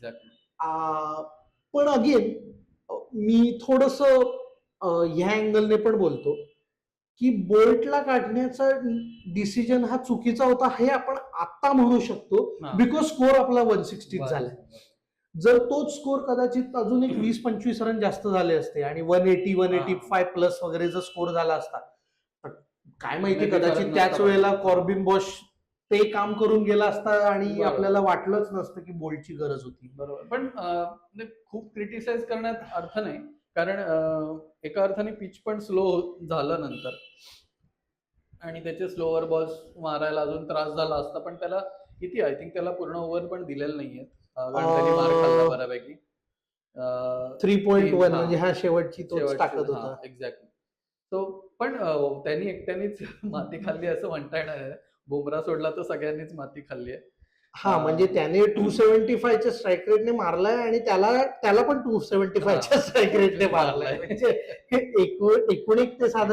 Exactly. पण again मी थोडस ह्या अँगलने पण बोलतो की बोल्टला काढण्याचा डिसिजन हा चुकीचा होता हे आपण आता म्हणू शकतो हा. बिकॉज स्कोर आपला 160 झालाय. बरं. जर तोच स्कोर कदाचित अजून एक 20-25 रन जास्त झाले असते आणि 180-185 प्लस वगैरे जर स्कोर झाला असता तर काय माहिती Maybe कदाचित फरक त्याच नसता वेळेला पडला. कॉर्बिन बॉश ते काम करून गेला असता आणि बरोबर. आपल्याला वाटलंच नसतं की बोल्टची गरज होती. बरोबर. पण म्हणजे खूप क्रिटिसाइज करण्यात अर्थ नाही, कारण एका अर्थाने पिच पण स्लो झालं नंतर आणि त्याचे स्लोअर बॉल्स मारायला अजून त्रास झाला असता, पण त्याला किती आय थिंक त्याला पूर्ण ओव्हर पण दिलेलं नाहीये, कारण त्यांनी मार खाल्ला बऱ्यापैकी. 3.1 म्हणजे हा शेवटची तोच टाकत हा होता. एक्झॅक्टली. सो पण त्यांनी एकट्यानेच माती खाल्ली असं म्हणता येणार आहे. बुमरा सोडला तर सगळ्यांनीच माती खाल्ली आहे. हा म्हणजे त्याने 275 च्या स्ट्राईक रेटने मारलाय आणि त्याला पण 275 च्या स्ट्राईक रेटने मारलाय. म्हणजे एकूण एक ते साधारण